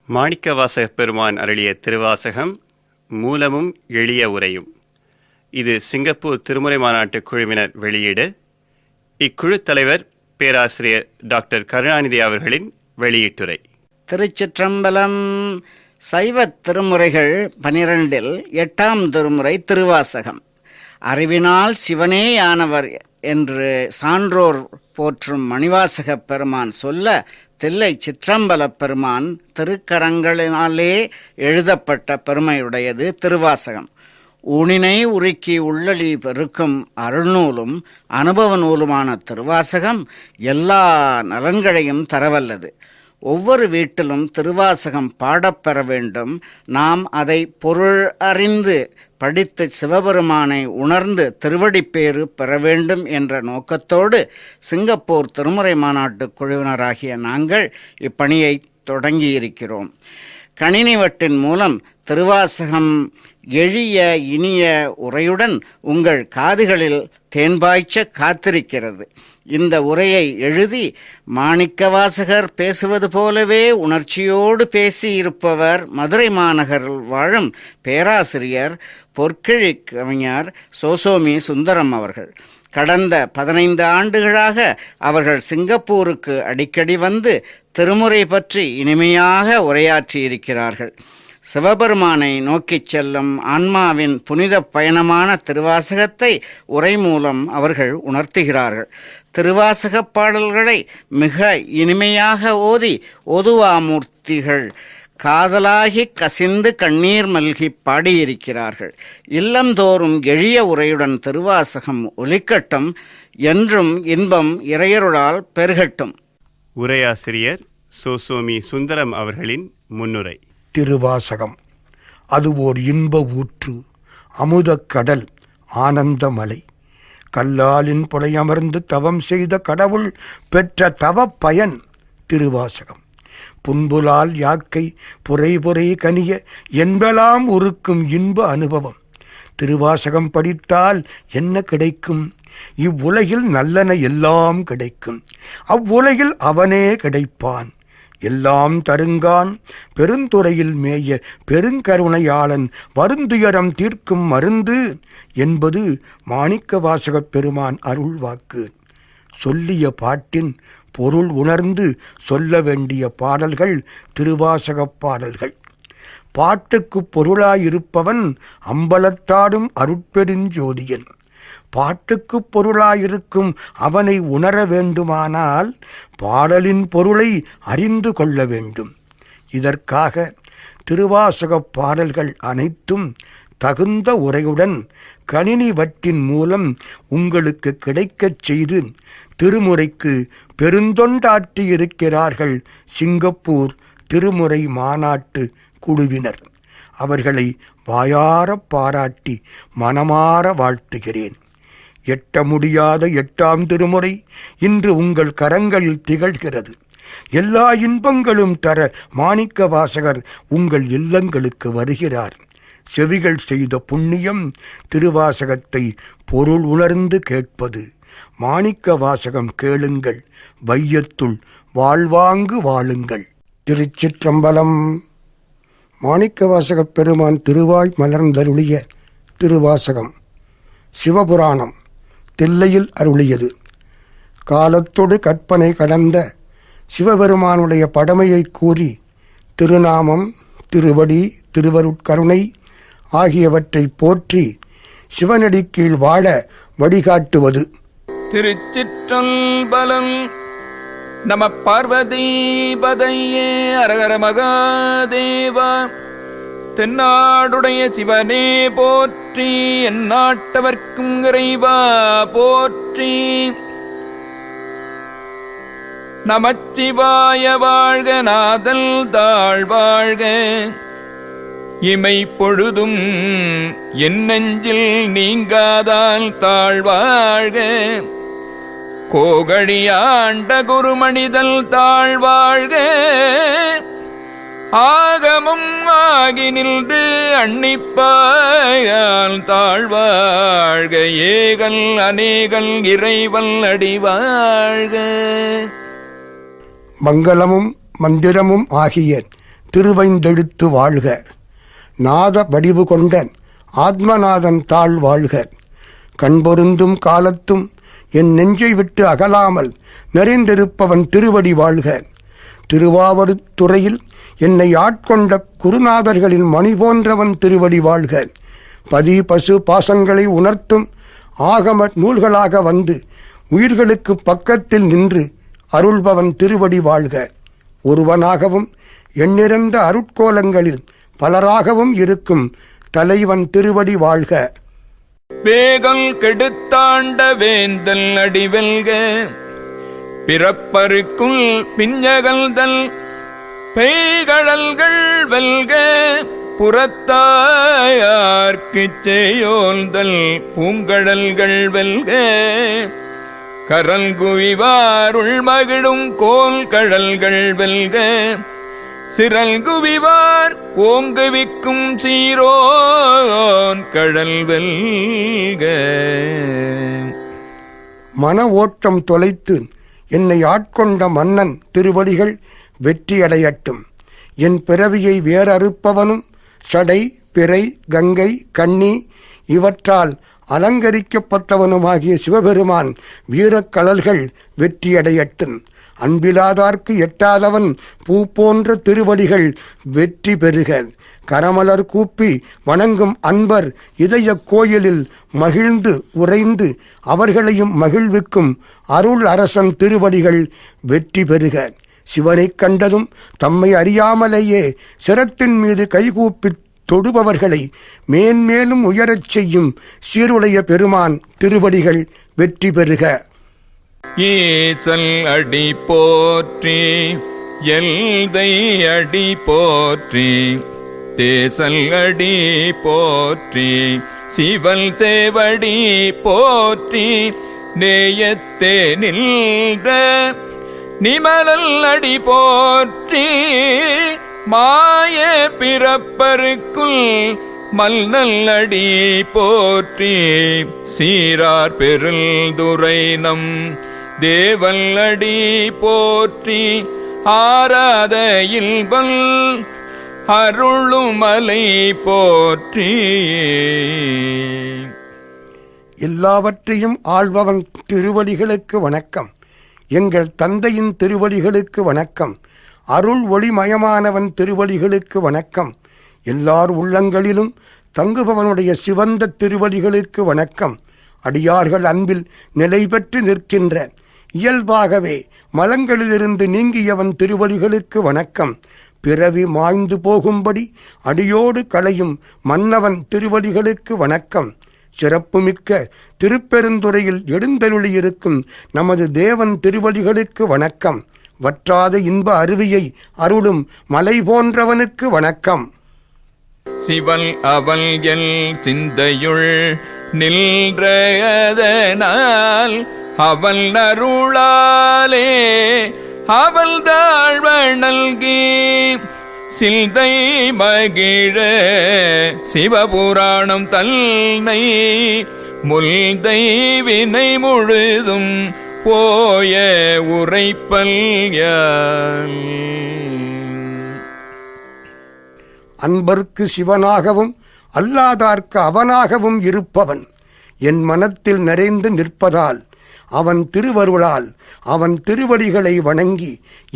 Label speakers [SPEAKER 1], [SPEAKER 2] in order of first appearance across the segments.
[SPEAKER 1] மாணிக்கவாசகப் பெருமான் அருளிய திருவாசகம் மூலமும் எளிய உரையும். இது சிங்கப்பூர் திருமுறை மாநாட்டு குழுவினர் வெளியீடு. இக்குழு தலைவர் பேராசிரியர் டாக்டர் கருணாநிதி அவர்களின் வெளியீட்டுரை.
[SPEAKER 2] திருச்சிற்றம்பலம். சைவத் திருமுறைகள் 12இல் 8ஆம் திருமுறை திருவாசகம். அறிவினால் சிவனேயானவர் என்று சான்றோர் போற்றும் மணிவாசகப் பெருமான் சொல்ல, தில்லை சிற்றம்பலப் பெருமான் திருக்கரங்களினாலே எழுதப்பட்ட பெருமையுடையது திருவாசகம். ஊனினை உருக்கி உள்ளளி பெருக்கும் அருள்நூலும் அனுபவ நூலுமான திருவாசகம் எல்லா நலன்களையும் தரவல்லது. ஒவ்வொரு வீட்டிலும் திருவாசகம் பாடப்பெற வேண்டும். நாம் அதை பொருள் அறிந்து படித்து சிவபெருமானை உணர்ந்து திருவடிப்பேறு பெற வேண்டும் என்ற நோக்கத்தோடு சிங்கப்பூர் திருமுறை மாநாட்டு குழுவினராகிய நாங்கள் இப்பணியை தொடங்கியிருக்கிறோம். கணினிவட்டின் மூலம் திருவாசகம் எளிய இனிய உரையுடன் உங்கள் காதுகளில் தேன்பாய்ச்ச காத்திருக்கிறது. இந்த உரையை எழுதி மாணிக்கவாசகர் பேசுவது போலவே உணர்ச்சியோடு பேசியிருப்பவர் மதுரை மாநகரில் வாழும் பேராசிரியர் பொற்கிழி கவிஞர் சோசோமி சுந்தரம் அவர்கள். கடந்த 15 ஆண்டுகளாக அவர்கள் சிங்கப்பூருக்கு அடிக்கடி வந்து திருமுறை பற்றி இனிமையாக உரையாற்றியிருக்கிறார்கள். சிவபெருமானை நோக்கிச் செல்லும் ஆன்மாவின் புனித பயணமான திருவாசகத்தை உரை மூலம் அவர்கள் உணர்த்துகிறார்கள். திருவாசகப் பாடல்களை மிக இனிமையாக ஓதி ஓதுவாமூர்த்திகள் காதலாகி கசிந்து கண்ணீர் மல்கி பாடியிருக்கிறார்கள். இல்லந்தோறும் எளிய உரையுடன் திருவாசகம் ஒலிக்கட்டும், என்றும் இன்பம் இறையருளால் பெருகட்டும்.
[SPEAKER 1] உரையாசிரியர் சோசோமி சுந்தரம் அவர்களின் முன்னுரை.
[SPEAKER 3] திருவாசகம் அது ஓர் இன்ப ஊற்று, அமுதக் கடல், ஆனந்தமலை. கல்லாலின் புலையமர்ந்து தவம் செய்த கடவுள் பெற்ற தவ பயன் திருவாசகம். புன்புலால் யாக்கை புரை புரை கனிய என்பலாம் உருக்கும் இன்ப அனுபவம். திருவாசகம் படித்தால் என்ன கிடைக்கும்? இவ்வுலகில் நல்லன எல்லாம் கிடைக்கும். அவ்வுலகில் அவனே கிடைப்பான். எல்லாம் தருங்கான் பெருந்துறையில் மேய பெருங்கருணையாளன் வருந்துயரம் தீர்க்கும் மருந்து என்பது மாணிக்கவாசகப் பெருமான் அருள்வாக்கு. சொல்லிய பாட்டின் பொருள் உணர்ந்து சொல்ல வேண்டிய பாடல்கள் திருவாசகப் பாடல்கள். பாட்டுக்கு பொருளாயிருப்பவன் அம்பலத்தாடும் அருட்பெருஞ்சோதியன். பாட்டுக்கு பொருளாயிருக்கும் அவனை உணர வேண்டுமானால் பாடலின் பொருளை அறிந்து கொள்ள வேண்டும். இதற்காக திருவாசகப் பாடல்கள் அனைத்தும் தகுந்த உரையுடன் கணினி வட்டின் மூலம் உங்களுக்கு கிடைக்கச் செய்து திருமுறைக்கு பெருந்தொண்டாற்றியிருக்கிறார்கள் சிங்கப்பூர் திருமுறை மாநாட்டு குழுவினர். அவர்களை வாயார பாராட்டி மனமாற வாழ்த்துகிறேன். எட்ட முடியாத 8ஆம் திருமுறை இன்று உங்கள் கரங்களில் திகழ்கிறது. எல்லா இன்பங்களும் தர மாணிக்கவாசகர் உங்கள் இல்லங்களுக்கு வருகிறார். செவிகள் செய்த புண்ணியம் திருவாசகத்தை பொருள் உணர்ந்து கேட்பது. மாணிக்கவாசகம் கேளுங்கள், வையத்துள் வாழ்வாங்கு வாழுங்கள். திருச்சிற்றம்பலம். மாணிக்கவாசகப் பெருமான் திருவாய் மலர்ந்தருளிய திருவாசகம் சிவபுராணம் தில்லையில் அருளியது. காலத்தொடு கற்பனை கடந்த சிவபெருமானுடைய படமையை கூறி திருநாமம், திருவடி, திருவருட்கருணை ஆகியவற்றை போற்றி சிவனடி கீழ் வாழ வழிகாட்டுவது.
[SPEAKER 4] திருச்சிற்றம்பலம். நம பார்வதிபதையே அரகர மகாதேவா. தென்னாடுடைய சிவனே போற்றி, எந்நாட்டவர்க்கும் இறைவா போற்றி. நமச்சிவாய வாழ்க, நாதல் தாழ் வாழ்க. இமை பொழுதும் என் நெஞ்சில் நீங்காதால் தாழ்வாழ்க. கோகழியாண்ட குருமணிதல் தாழ்வாழ்க. ஆகமும் ஆகி நின்று அன்னிப்பாயால் தாழ்வாழ்க. ஏகல் அநேகல் இறைவல் அடிவாழ்க.
[SPEAKER 3] மங்களமும் மந்திரமும் ஆகிய திருவைந்தெழுத்து வாழ்க. நாத வடிவு கொண்ட ஆத்மநாதன் தாழ் வாழ்க. கண்பொருந்தும் காலத்தும் என் நெஞ்சை விட்டு அகலாமல் நிறைந்திருப்பவன் திருவடி வாழ்க. திருவாவடுதுறையில் என்னை ஆட்கொண்ட குருநாதர்களின் மணி போன்றவன் திருவடி வாழ்க. பதி பசு பாசங்களை உணர்த்தும் ஆகம நூல்களாக வந்து உயிர்களுக்கு பக்கத்தில் நின்று அருள்பவன் திருவடி வாழ்க. ஒருவனாகவும் எண்ணிறந்த அருட்கோலங்களில் பலராகவும் இருக்கும் தலைவன் திருவடி வாழ்க.
[SPEAKER 4] வேகல் கெடுத்தாண்ட வேந்தல் அடிவெல்க. பிறப்பருக்குள் பிஞ்சகல்தல் பெய்கடல்கள் வெல்க. புறத்தாயார்க்குச் செய்யோல்தல் பூங்கடல்கள் வெல்க. கரல் குவிவாருள் மகிழும் கோல் கடல்கள் வெல்க. சிரல் குவிவார் ஓங்குவிக்கும் சீரோன் கடல் வெல்க.
[SPEAKER 3] மன ஓட்டம் தொலைத்து என்னை ஆட்கொண்ட மன்னன் திருவடிகள் வெற்றியடையட்டும். என் பிறவியை வேறறுப்பவனும் சடை பிறை கங்கை கண்ணி இவற்றால் அலங்கரிக்கப்பட்டவனுமாகிய சிவபெருமான் வீரக்கழல்கள் வெற்றியடையட்டும். அன்பிலாதார்க்கு எட்டாதவன் பூ போன்ற திருவடிகள் வெற்றி பெறுக. கரமலர் கூப்பி வணங்கும் அன்பர் இதய கோயிலில் மகிழ்ந்து உறைந்து அவர்களையும் மகிழ்விக்கும் அருள் அரசன் திருவடிகள் வெற்றி பெறுக. சிவனைக் கண்டதும் தம்மை அறியாமலேயே சிரத்தின் மீது கைகூப்பி தொடுபவர்களை மேன்மேலும் உயரச் செய்யும் சீருடைய பெருமான் திருவடிகள் வெற்றி பெறுக.
[SPEAKER 4] ஈசல் அடி போற்றி எல்தை அடி போற்றி தேசல் அடி போற்றி சிவல் சேவடி போற்றி நேயத்தே நின்ற நிமலல் அடி போற்றி மாய பிறப்பருக்குள் மல்நல் அடி போற்றி சீரார் பெருந்துரை நம் தேவல் அடி போற்றி ஆராத இல்பல் அருளுமலை போற்றி.
[SPEAKER 3] எல்லாவற்றையும் ஆள்பவன் திருவடிகளுக்கு வணக்கம். எங்கள் தந்தையின் திருவடிகளுக்கு வணக்கம். அருள் ஒளிமயமானவன் திருவடிகளுக்கு வணக்கம். எல்லார் உள்ளங்களிலும் தங்குபவனுடைய சிவந்த திருவடிகளுக்கு வணக்கம். அடியார்கள் அன்பில் நிலை பெற்று நிற்கின்ற இயல்பாகவே மலங்களிலிருந்து நீங்கியவன் திருவடிகளுக்கு வணக்கம். பிறவி மாய்ந்து போகும்படி அடியோடு களையும் மன்னவன் திருவடிகளுக்கு வணக்கம். சிறப்புமிக்க திருப்பெருந்துறையில் எழுந்தருளியிருக்கும் நமது தேவன் திருவடிகளுக்கு வணக்கம். வற்றாத இன்ப அருவியை அருளும் மலை போன்றவனுக்கு வணக்கம்.
[SPEAKER 4] சிவல் அவல் எல் சிந்தையுள் நின்றதனால் அவள் அருளாலே அவள் தாழ்வணல்கி சிந்தை மகிழ சிவபுராணம் தன்னை முல்தை வினை முழுதும் போய உரைப்பல் யான்.
[SPEAKER 3] அன்பர்க்கு சிவனாகவும் அல்லாதார்க்கு அவனாகவும் இருப்பவன் என் மனத்தில் நிறைந்து நிற்பதால் அவன் திருவருளால் அவன் திருவடிகளை வணங்கி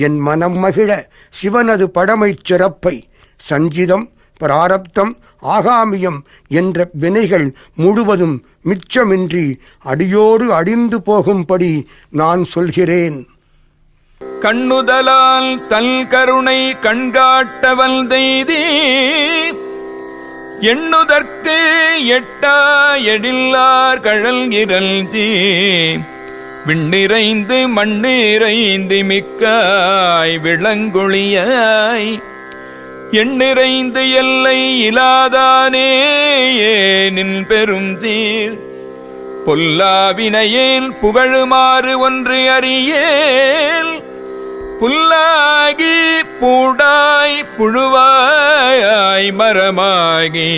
[SPEAKER 3] என் மனம் மகிழ சிவனது பழமைச் சிறப்பை சஞ்சிதம் பிராரப்தம் ஆகாமியம் என்ற வினைகள் முழுவதும் மிச்சமின்றி அடியோடு அடிந்து போகும்படி நான் சொல்கிறேன்.
[SPEAKER 4] கண்ணுதலால் தல் கருணை கண்காட்டவல் தெய்தி எண்ணுதற்கு எட்டா எழில்லார் கழல் இறந்தி விண்ணிறைந்து மண்ணிறைந்து மிக்காய் விளங்கொழியாய் எண்ணிறைந்து எல்லை இலாதானே நின் பெரும் தீர் பொல்லாவினையேல் புகழுமாறு ஒன்று அறியேல் புல்லாகி பூடாய் புழுவாய் மரமாகி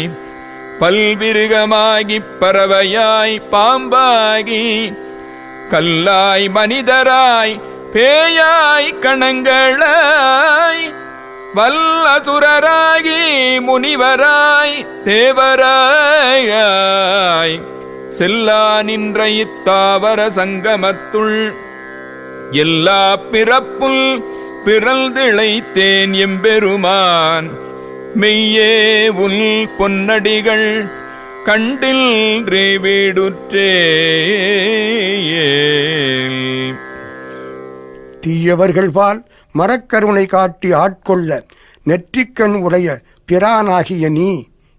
[SPEAKER 4] பல்விருகமாகி பறவையாய் பாம்பாகி கல்லாய் மனிதராய் பேயாய் கணங்களாய் வல்லசுரராகி முனிவராய் தேவராய் செல்லா நின்ற இத்தாவர சங்கமத்துள் எல்லா பிறப்புள் பிறழ்ந்திழைத்தேன் எம்பெருமான் மெய்யே உள் பொன்னடிகள் கண்டில் வீடுற்றே.
[SPEAKER 3] தீயவர்கள்பால் மரக்கருணை காட்டி ஆட்கொள்ள நெற்றிக்கண் உடைய பிரானாகிய நீ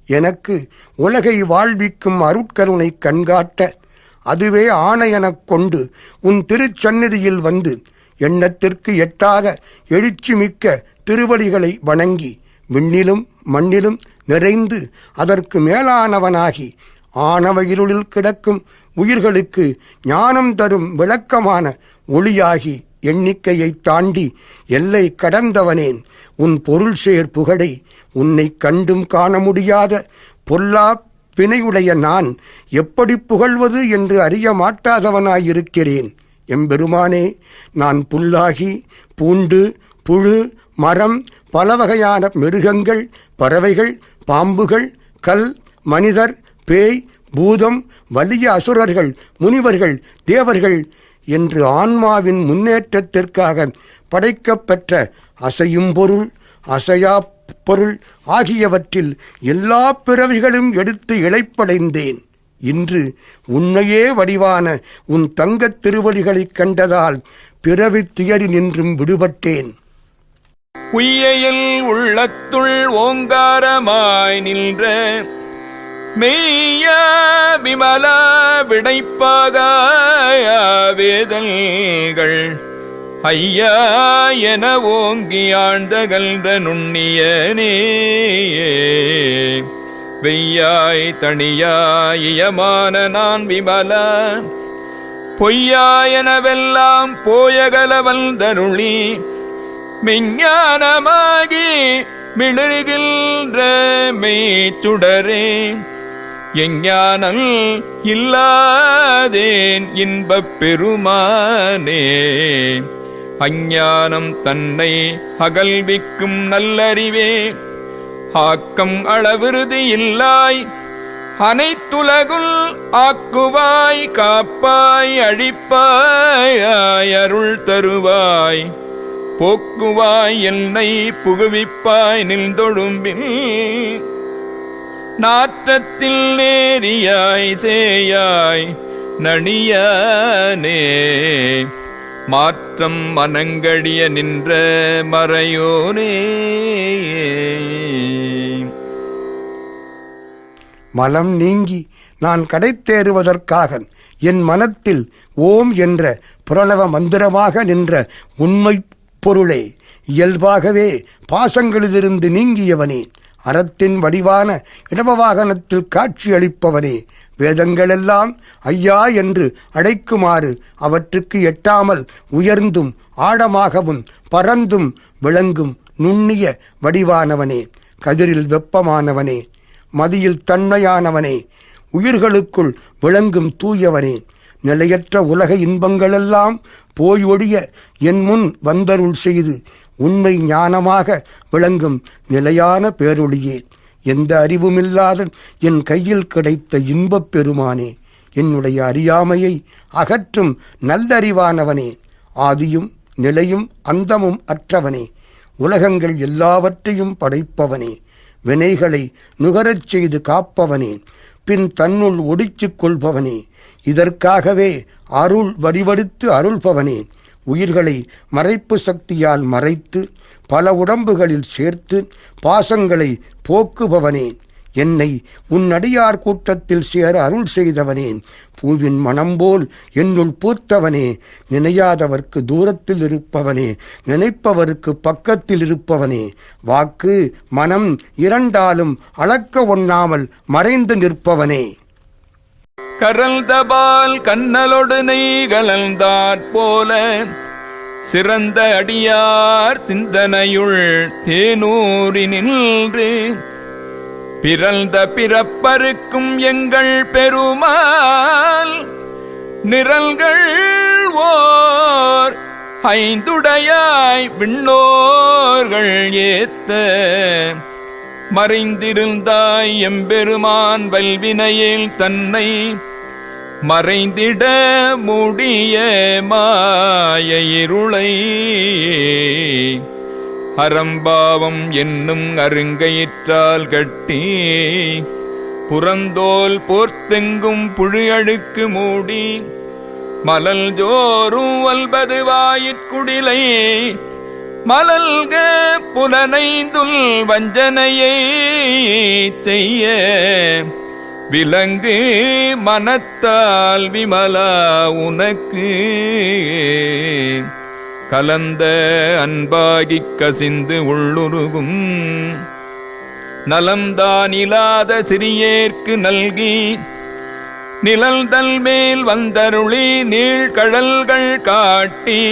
[SPEAKER 3] எனக்கு உலகை வாழ்விக்கும் அருட்கருணை கண்காட்ட அதுவே ஆணையெனக் கொண்டு உன் திருச்சந்நிதியில் வந்து எண்ணத்திற்கு எட்டாத எழுச்சிமிக்க திருவடிகளை வணங்கி விண்ணிலும் மண்ணிலும் நிறைந்து அதற்கு மேலானவனாகி ஆணவ இருளில் கிடக்கும் உயிர்களுக்கு ஞானம் தரும் விளக்கமான ஒளியாகி எண்ணிக்கையை தாண்டி எல்லை கடந்தவனேன் உன் பொருள் சேர் புகழை உன்னை கண்டும் காண முடியாத பொல்லா பிணையுடைய நான் எப்படி புகழ்வது என்று அறிய மாட்டாதவனாயிருக்கிறேன். எம்பெருமானே, நான் புல்லாகி பூண்டு புழு மரம் பல வகையான மிருகங்கள் பறவைகள் பாம்புகள் கல் மனிதர் பேய் பூதம் வலிய அசுரர்கள் முனிவர்கள் தேவர்கள் என்று ஆன்மாவின் முன்னேற்றத்திற்காக படைக்கப்பெற்ற அசையும் பொருள் அசையா பொருள் ஆகியவற்றில் எல்லா பிறவிகளும் எடுத்து இளைப்படைந்தேன். இன்று உன்னையே வடிவான உன் தங்கத் திருவடிகளைக் கண்டதால் பிறவித் துயரி நின்றும் விடுபட்டேன்.
[SPEAKER 4] உய்யையில் உள்ளத்துள் ஓங்காரமாய் நின்ற மெய்ய விமல விடைப்பாக வேதங்கள் ஐயா என ஓங்கி ஆழ்ந்தகன்ற நுண்ணியனே வெய்யாய் தனியாயமான நான் விமல பொய்யாயனவெல்லாம் போயகல வந்தருளி மெஞ்ஞானமாகி மிளறுகின்ற மெய்ச்சுடரே எஞ்ஞானம் இல்லாதேன் இன்பப் பெருமானே அஞ்ஞானம் தன்னை அகல்விக்கும் நல்லறிவே ஆக்கம் அளவிருதி இல்லாய் அனைத்துலகுள் ஆக்குவாய் காப்பாய் அழிப்பாய் அருள் தருவாய் போக்குவாய் என்னை புகுவிப்பாய் நின்றொழும்பில் நாற்றத்தில் நேரியாய் சேயாய் நணியானே மாற்றம் மனங்கடிய நின்ற மறையோனே.
[SPEAKER 3] மலம் நீங்கி நான் கடைத்தேறுவதற்காக என் மனத்தில் ஓம் என்ற புரணவ மந்திரமாக நின்ற உண்மை பொருளே இயல்பாகவே பாசங்களிலிருந்து நீங்கியவனே அறத்தின் வடிவான இடபவாகனத்தில் காட்சியளிப்பவனே வேதங்களெல்லாம் ஐயா என்று அழைக்குமாறு அவற்றுக்கு எட்டாமல் உயர்ந்தும் ஆழமாகவும் பரந்தும் விளங்கும் நுண்ணிய வடிவானவனே கதிரில் வெப்பமானவனே மதியில் தன்மையானவனே உயிர்களுக்குள் விளங்கும் தூயவனே நிலையற்ற உலக இன்பங்களெல்லாம் போய் ஒழிய என் முன் வந்தருள் செய்து உண்மை ஞானமாக விளங்கும் நிலையான பேரொளியே எந்த அறிவுமில்லாத என் கையில் கிடைத்த இன்பப் பெருமானே என்னுடைய அறியாமையை அகற்றும் நல்லறிவானவனே ஆதியும் நிலையும் அந்தமும் அற்றவனே உலகங்கள் எல்லாவற்றையும் படைப்பவனே வினைகளை நுகரச் செய்து காப்பவனே பின் தன்னுள் ஒடிச்சுக் கொள்பவனே இதற்காகவே அருள் வடிவெடுத்து அருள்பவனே உயிர்களை மறைப்பு சக்தியால் மறைத்து பல உடம்புகளில் சேர்த்து பாசங்களை போக்குபவனே என்னை உன் அடியார் கூட்டத்தில் சேர அருள் செய்தவனே பூவின் மனம்போல் என்னுள் பூத்தவனே நினையாதவர்க்கு தூரத்தில் இருப்பவனே நினைப்பவருக்கு பக்கத்தில் இருப்பவனே வாக்கு மனம் இரண்டாலும் அளக்க ஒண்ணாமல் மறைந்து நிற்பவனே
[SPEAKER 4] கரல்தபால் கண்ணலொடு நெய் கலந்தாற்போல சிறந்த அடியார் சிந்தனையுள் தேனூரி நின்று பிறந்த பிறப்பருக்கும் எங்கள் பெருமாள் நிரல்கள் ஓர் ஐந்துடையாய் விண்ணோர்கள் ஏத்த மறைந்திருந்தாய் எம்பெருமான் வல்வினையில் தன்னை மறைந்திட முடிய மாய இருளை அறம்பாவம் என்னும் அருங்கயிற்றால் கட்டி புறந்தோல் போர்த்தெங்கும் புழியழுக்கு மூடி மலல் ஜோறும் வல்பது வாயிற்குடிலை மலல்க புலனைந்துள் வஞ்சனையை செய்ய விலங்கு மனத்தால் விமலா உனக்கு கலந்த அன்பாகிக் கசிந்து உள்ளுருகும் நலம்தானிலாத சிறியேற்கு நல்கி நிழல்தல் மேல் வந்தருளி நீழ்கழல்கள் காட்டி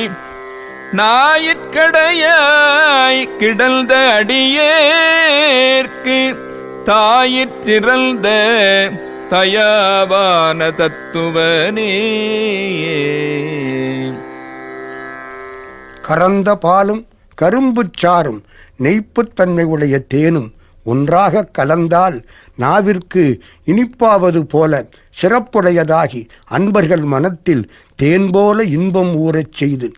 [SPEAKER 4] நாயிற்கடையாய் கிடந்த அடியேற்கு தாயிற்றிறந்த தயாவான தத்துவனே.
[SPEAKER 3] கறந்த பாலும் கரும்புச் சாறும் நெய்ப்புத்தன்மை உடைய தேனும் ஒன்றாக கலந்தால் நாவிற்கு இனிப்பாவது போல சிறப்புடையதாகி அன்பர்கள் மனத்தில் தேன் போல இன்பம் ஊறச் செய்து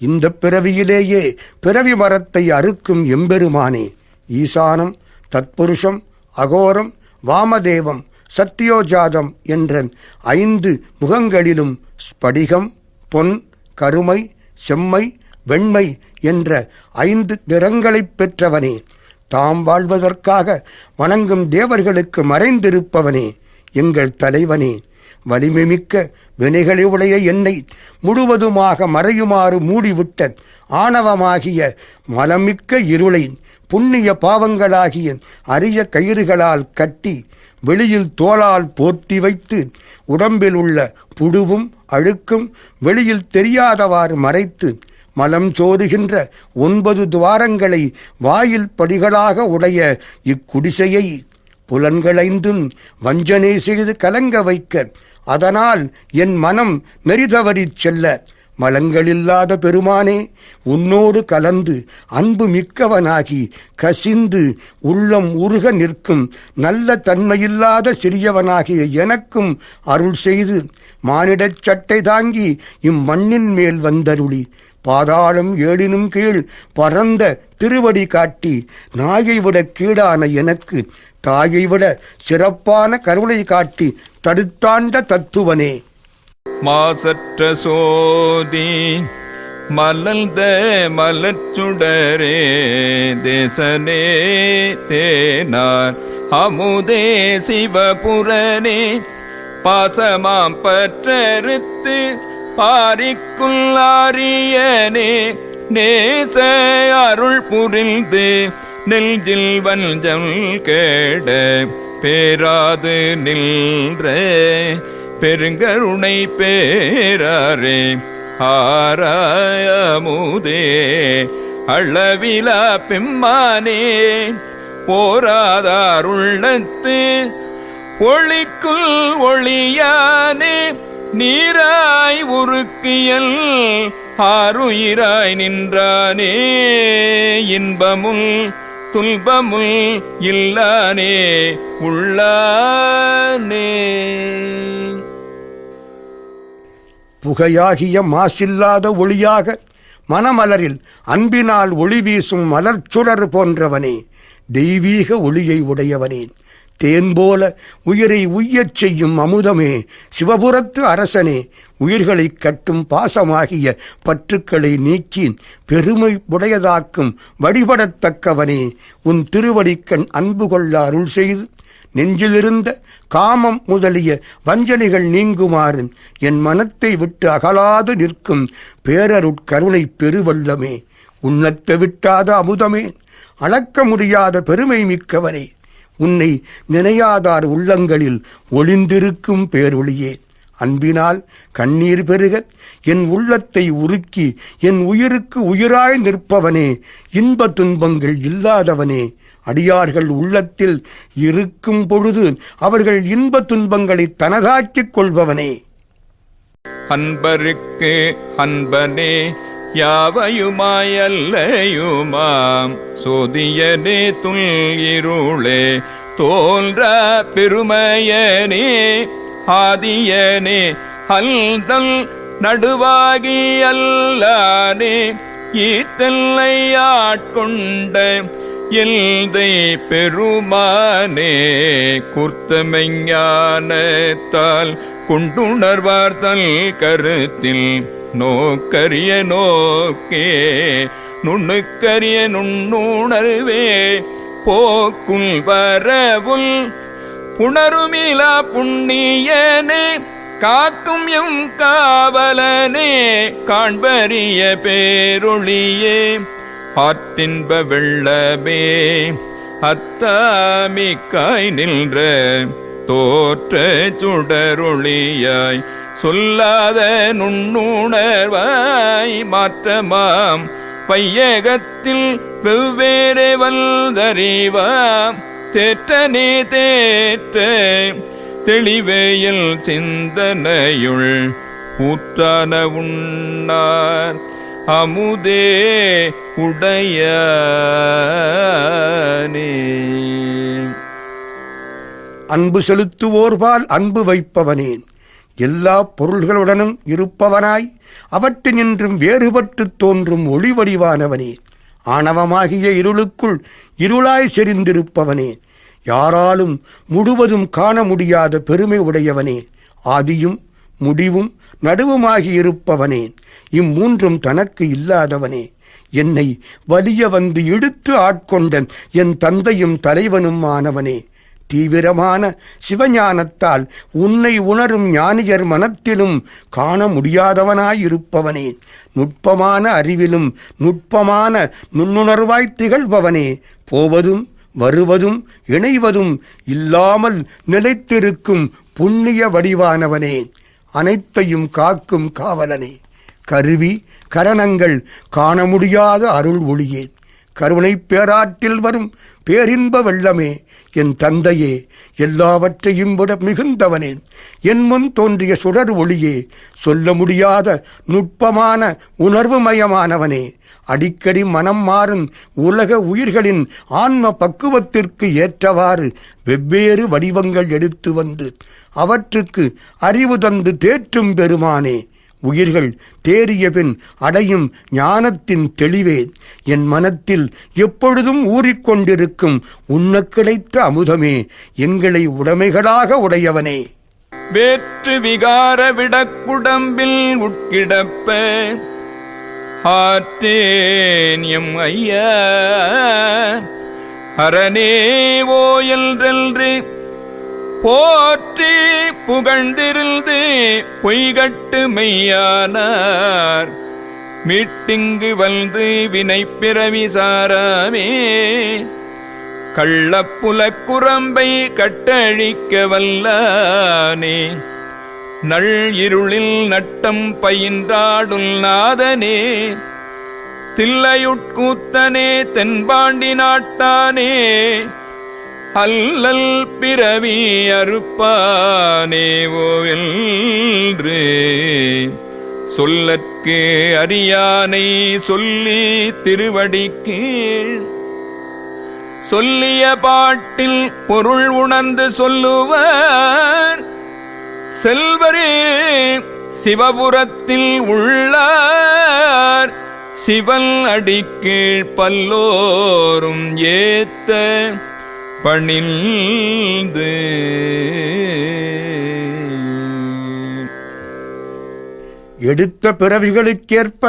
[SPEAKER 3] இந்த பிறவியிலேயே பிறவி மரத்தை அறுக்கும் எம்பெருமானே, ஈசானம், தத்புருஷம், அகோரம், வாமதேவம், சத்தியோஜாதம் என்ற 5 முகங்களிலும் ஸ்படிகம், பொன், கருமை, செம்மை, வெண்மை என்ற 5 நிறங்களைப் பெற்றவனே, தாம் வாழ்வதற்காக வணங்கும் தேவர்களுக்கு மறைந்திருப்பவனே, எங்கள் தலைவனே, வலிமைமிக்க வினைகளுடைய என்னை முழுவதுமாக மறையுமாறு மூடிவிட்ட ஆணவமாகிய மலமிக்க இருளை புண்ணிய பாவங்களாகிய அரிய கயிறுகளால் கட்டி வெளியில் தோளால் போர்த்தி வைத்து உடம்பில் உள்ள புழுவும் அழுக்கும் வெளியில் தெரியாதவாறு மறைத்து மலம் சோறுகின்ற 9 துவாரங்களை வாயில் படிகளாக உடைய இக்குடிசையை புலன்களைந்தும் வஞ்சனை செய்து கலங்க வைக்க அதனால் என் மனம் மெரிதவறிச் செல்ல மலங்களில்லாத பெருமானே, உன்னோடு கலந்து அன்பு மிக்கவனாகி கசிந்து உள்ளம் உருக நிற்கும் நல்ல தன்மையில்லாத சிறியவனாகிய எனக்கும் அருள் செய்து மானிடச் சட்டை தாங்கி இம்மண்ணின் மேல் வந்தருளி பாதாளம் 7 கீழ் பரந்த திருவடி காட்டி நாயை விட கீழான எனக்கு தாயை விட சிறப்பான கருணை காட்டி தடுத்தாண்ட தத்துவனே.
[SPEAKER 4] மாசற்ற சோதி மலர்ந்த மலர்ச்சுடரே தேசனே தேனார் அமுதே சிவபுரனே பாசமாம் பற்றறுத்து பாரிக்குள்ளாரியனே நேச அருள் புரிந்து நெஞ்சில் வஞ்சம் கேட பேராது நின்ற பெருங்கருணை பேராரே ஆராயமுதே அளவிலா பெம்மானே போராதாருள்ளத்து ஒளிக்குள் ஒளியானே நீராய் உருக்கியல் ஆருயிராய் நின்றானே இன்பமுள் துன்பமுள் இல்லானே உள்ளானே.
[SPEAKER 3] புகையாகிய மாசில்லாத ஒளியாக மனமலரில் அன்பினால் ஒளி வீசும் மலர்ச்சுடர் போன்றவனே, தெய்வீக ஒளியை உடையவனே, தேன் போல உயிரை உய்யச் செய்யும் அமுதமே, சிவபுரத்து அரசனே, உயிர்களைக் கட்டும் பாசமாகிய பற்றுக்களை நீக்கி பெருமை உடையதாக்கும் வழிபடத்தக்கவனே, உன் திருவடிக்கண் அன்பு கொள்ள அருள் செய்து நெஞ்சிலிருந்த காமம் முதலிய வஞ்சனைகள் நீங்குமாறு என் மனத்தை விட்டு அகலாது நிற்கும் பேரருட்கருணை பெருவல்லமே, உன்னத்தை விட்டாத அமுதமே, அளக்க முடியாத பெருமை மிக்கவனே, உன்னை நினையாதார் உள்ளங்களில் ஒளிந்திருக்கும் பேரொளியே, அன்பினால் கண்ணீர் பெருக என் உள்ளத்தை உருக்கி என் உயிருக்கு உயிராய் நிற்பவனே, இன்ப துன்பங்கள் இல்லாதவனே, அடியார்கள் உள்ளத்தில் இருக்கும் பொழுது அவர்கள் இன்ப துன்பங்களை தனதாக்கிக் கொள்பவனே.
[SPEAKER 4] அன்பருக்கு அன்பனே யாவையுமாயல்லையுமாம் சோதியனே துள் இருளே தோன்ற பெருமையனே ஆதியனே அல்தல் நடுவாகி அல்லானே ஈத்தல்லை ஆட்கொண்ட எல்தை பெருமானே குர்த்தமெஞ்ஞானத்தால் கொண்டுணர்வார்த்தல் கருத்தில் நோக்கரிய நோக்கே நுண்ணுக்கரிய நுண்ணுணர்வே போக்குள் வரவுள் புணருமிலா புண்ணியனே காக்கும் எம் காவலனே காண்பரிய பேரொளியே ஆற்றின்ப வெள்ளமே அத்தாமிக்காய் நின்ற தோற்ற சுடரொளியாய் சொல்லாத நுண்ணுணர்வாய் மாற்றமாம் பையகத்தில் வெவ்வேறு வல்தறிவாம் தேற்றனே தேற்ற தெளிவேயில் சிந்தனையுள் ஊற்றான உண்ணார் அமுதே உடையானே.
[SPEAKER 3] அன்பு செலுத்துவோர்பால் அன்பு வைப்பவனே, எல்லா பொருள்களுடனும் இருப்பவனாய் அவற்றினின்றும் வேறுபட்டு தோன்றும் ஒளிவடிவானவனே, ஆணவமாகிய இருளுக்குள் இருளாய் செறிந்திருப்பவனே, யாராலும் முழுவதும் காண முடியாத பெருமை உடையவனே, ஆதியும் முடிவும் நடுவுமாகி இருப்பவனே, இம்மூன்றும் தனக்கு இல்லாதவனே, என்னை வலிய வந்து இழுத்து ஆட்கொண்ட என் தந்தையும் தலைவனும் ஆனவனே, தீவிரமான சிவஞானத்தால் உன்னை உணரும் ஞானியர் மனத்திலும் காண முடியாதவனாயிருப்பவனே, நுட்பமான அறிவிலும் நுட்பமான நுண்ணுணர்வாய் திகழ்பவனே, போவதும் வருவதும் இணைவதும் இல்லாமல் நிலைத்திருக்கும் புண்ணிய வடிவானவனே, அனைத்தையும் காக்கும் காவலனே, கருவி கரணங்கள் காண முடியாத அருள் ஒளியே, கருணை பேராற்றில் வரும் பேரின்ப வெள்ளமே, என் தந்தையே, எல்லாவற்றையும் விட மிகுந்தவனே, என் முன் தோன்றிய சுடர் ஒளியே, சொல்ல முடியாத நுட்பமான உணர்வுமயமானவனே, அடிக்கடி மனம் மாறும் உலக உயிர்களின் ஆன்ம பக்குவத்திற்கு ஏற்றவாறு வெவ்வேறு வடிவங்கள் எடுத்து வந்து அவற்றுக்கு அறிவு தந்து தேற்றும் பெருமானே, உயிர்கள் தேறிய பின் அடையும் ஞானத்தின் தெளிவே, என் மனத்தில் எப்பொழுதும் ஊறிக்கொண்டிருக்கும் உண்ண கிடைத்த அமுதமே, எங்களை உடைமைகளாக உடையவனே.
[SPEAKER 4] வேற்று விகார விடக்குடம்பில் உட்கிடப்ப ஆற்றேன் எம் ஐயா அரணே ஓயல்றென்று போற்றி புகழ்ந்திருந்து பொய்கட்டு மெய்யானார் மீட்டிங்கு வந்து வினைப்பிறவி சாராமே கள்ளப்புலக் குரம்பை கட்டழிக்க வல்லானே நள் இருளில் நட்டம் பயின்றாடுல் நாதனே தில்லையுட்கூத்தனே தென்பாண்டி நாட்டானே அல்லல் பிறவி அறுப்பானே ஓவென்று சொல்லற்கு அறியானை சொல்லி திருவடிக்கு சொல்லிய பாட்டில் பொருள் உணர்ந்து சொல்லுவர் செல்வரே சிவபுரத்தில் உள்ளார் சிவன் அடிக்கீழ் பல்லோரும் ஏத்த பணிந்து.
[SPEAKER 3] எடுத்த பிறவிகளுக்கேற்ப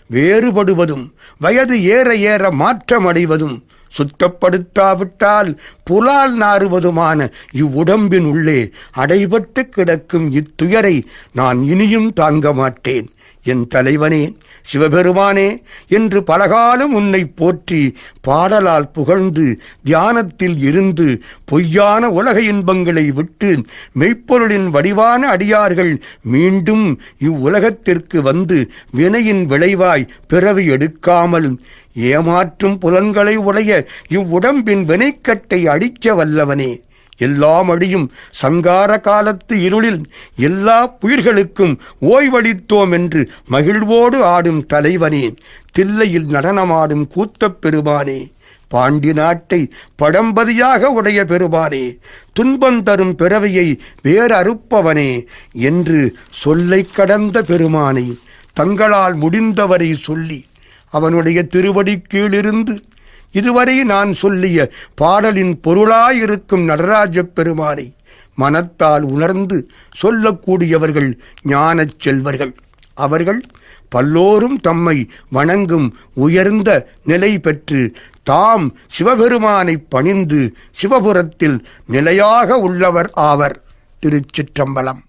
[SPEAKER 3] வேறுபடுவதும் வயது ஏற ஏற மாற்றமடைவதும் சுத்தப்படுத்தாவிட்டால் புலால் நாறுவதுமான இவ்வுடம்பின் உள்ளே அடைபட்டு கிடக்கும் இத்துயரை நான் இனியும் தாங்க மாட்டேன். என் தலைவனே, சிவபெருமானே என்று பலகாலம் உன்னை போற்றி பாடலால் புகழ்ந்து தியானத்தில் இருந்து பொய்யான உலக இன்பங்களை விட்டு மெய்ப்பொருளின் வடிவான அடியார்கள் மீண்டும் இவ்வுலகத்திற்கு வந்து வினையின் விளைவாய் பிறவி எடுக்காமல் ஏமாற்றும் புலன்களை உடைய இவ்வுடம்பின் வினைக்கட்டை அடிக்க வல்லவனே, எல்லாம் அழியும் சங்கார காலத்து இருளில் எல்லா புயிர்களுக்கும் ஓய்வளித்தோம் என்று மகிழ்வோடு ஆடும் தலைவனே, தில்லையில் நடனமாடும் கூத்தப் பெருமானே, பாண்டி நாட்டை படம்பதியாக உடைய பெருமானே, துன்பம் தரும் பிறவியை வேறறுப்பவனே என்று சொல்லைக் கடந்த பெருமானை தங்களால் முடிந்தவரை சொல்லி அவனுடைய திருவடி கீழிருந்து இதுவரை நான் சொல்லிய பாடலின் பொருளாயிருக்கும் நடராஜப் பெருமானை மனத்தால் உணர்ந்து சொல்லக்கூடியவர்கள் ஞானச் செல்வர்கள். அவர்கள் பல்லோரும் தம்மை வணங்கும் உயர்ந்த நிலை பெற்று தாம் சிவபெருமானை பணிந்து சிவபுரத்தில் நிலையாக உள்ளவர் ஆவர். திருச்சிற்றம்பலம்.